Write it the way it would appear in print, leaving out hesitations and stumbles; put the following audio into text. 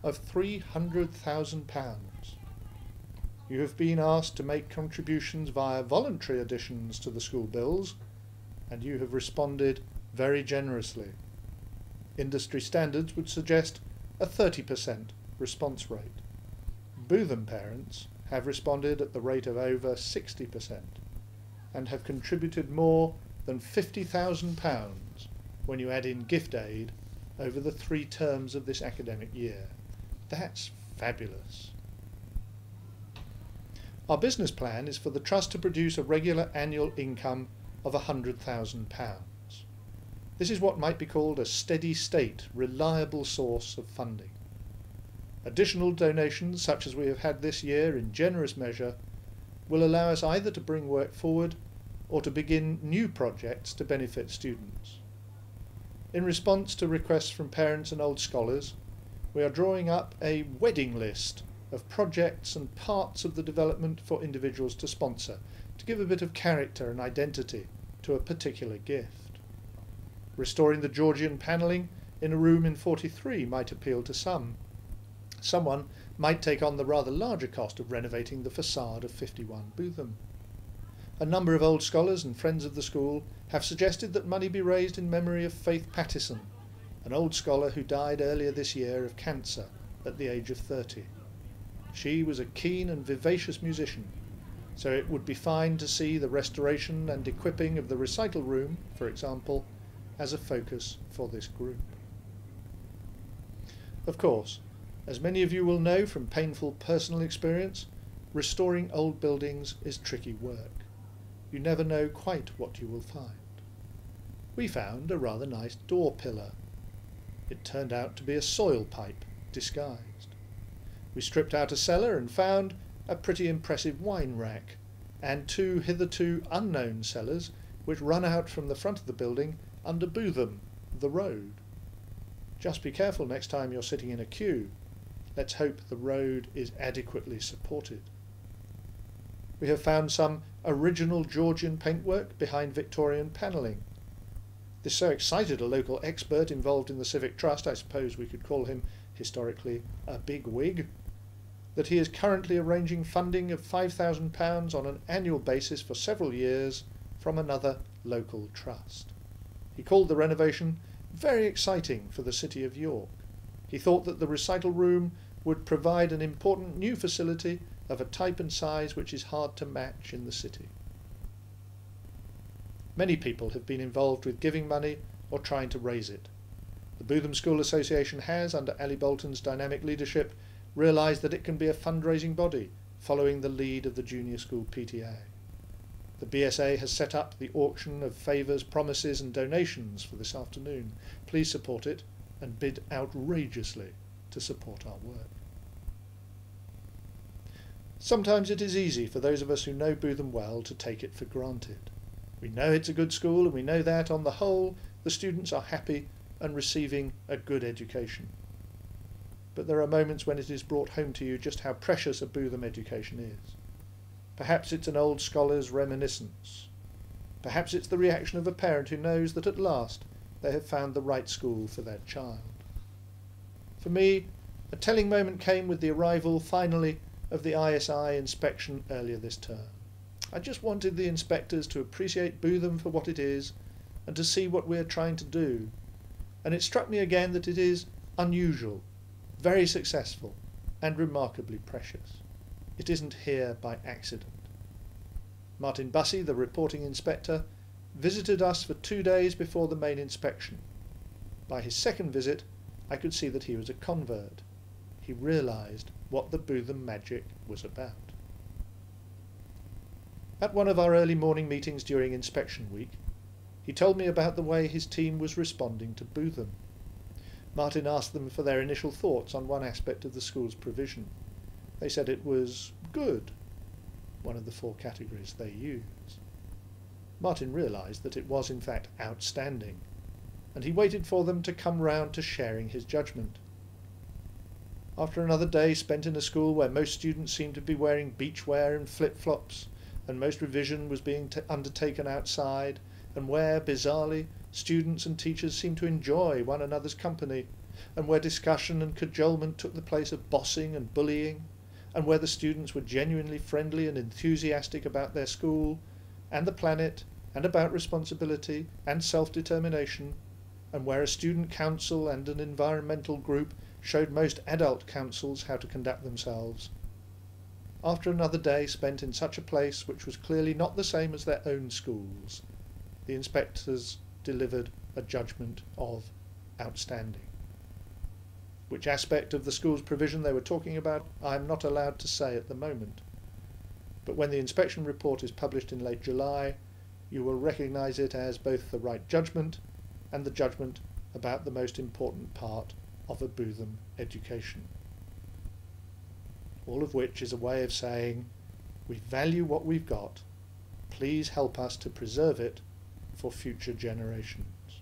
of £300,000. You have been asked to make contributions via voluntary additions to the school bills, and you have responded very generously. Industry standards would suggest a 30% response rate. Bootham parents have responded at the rate of over 60% and have contributed more than £50,000 when you add in gift aid over the 3 terms of this academic year. That's fabulous. Our business plan is for the Trust to produce a regular annual income of £100,000. This is what might be called a steady state, reliable source of funding. Additional donations, such as we have had this year in generous measure, will allow us either to bring work forward or to begin new projects to benefit students. In response to requests from parents and old scholars, we are drawing up a wedding list of projects and parts of the development for individuals to sponsor, to give a bit of character and identity to a particular gift. Restoring the Georgian panelling in a room in 43 might appeal to some. Someone might take on the rather larger cost of renovating the facade of 51 Bootham. A number of old scholars and friends of the school have suggested that money be raised in memory of Faith Pattison, an old scholar who died earlier this year of cancer at the age of 30. She was a keen and vivacious musician, so it would be fine to see the restoration and equipping of the recital room, for example, as a focus for this group. Of course, as many of you will know from painful personal experience, restoring old buildings is tricky work. You never know quite what you will find. We found a rather nice door pillar. It turned out to be a soil pipe disguised. We stripped out a cellar and found a pretty impressive wine rack and 2 hitherto unknown cellars which run out from the front of the building under Bootham, the road. Just be careful next time you're sitting in a queue. Let's hope the road is adequately supported. We have found some original Georgian paintwork behind Victorian panelling. This so excited a local expert involved in the Civic Trust, I suppose we could call him historically a big wig, that he is currently arranging funding of £5,000 on an annual basis for several years from another local trust. He called the renovation very exciting for the city of York. He thought that the recital room would provide an important new facility of a type and size which is hard to match in the city. Many people have been involved with giving money or trying to raise it. The Bootham School Association has, under Ali Bolton's dynamic leadership, realised that it can be a fundraising body, following the lead of the Junior School PTA. The BSA has set up the auction of favours, promises and donations for this afternoon. Please support it and bid outrageously to support our work. Sometimes it is easy for those of us who know Bootham well to take it for granted. We know it's a good school and we know that, on the whole, the students are happy and receiving a good education. But there are moments when it is brought home to you just how precious a Bootham education is. Perhaps it's an old scholar's reminiscence. Perhaps it's the reaction of a parent who knows that at last they have found the right school for their child. For me, a telling moment came with the arrival, finally, of the ISI inspection earlier this term. I just wanted the inspectors to appreciate Bootham for what it is and to see what we are trying to do. And it struck me again that it is unusual, very successful, and remarkably precious. It isn't here by accident. Martin Bussey, the reporting inspector, visited us for 2 days before the main inspection. By his second visit, I could see that he was a convert. He realised what the Bootham magic was about. At one of our early morning meetings during inspection week, he told me about the way his team was responding to Bootham. Martin asked them for their initial thoughts on one aspect of the school's provision. They said it was good, one of the 4 categories they use. Martin realised that it was in fact outstanding, and he waited for them to come round to sharing his judgment. After another day spent in a school where most students seemed to be wearing beachwear and flip-flops, and most revision was being undertaken outside, and where, bizarrely, students and teachers seemed to enjoy one another's company, and where discussion and cajolement took the place of bossing and bullying, and where the students were genuinely friendly and enthusiastic about their school and the planet and about responsibility and self-determination, and where a student council and an environmental group showed most adult councils how to conduct themselves. After another day spent in such a place, which was clearly not the same as their own schools, the inspectors delivered a judgment of outstanding. Which aspect of the school's provision they were talking about, I am not allowed to say at the moment. But when the inspection report is published in late July, you will recognise it as both the right judgment and the judgment about the most important part of a Bootham education. All of which is a way of saying, we value what we've got, please help us to preserve it for future generations.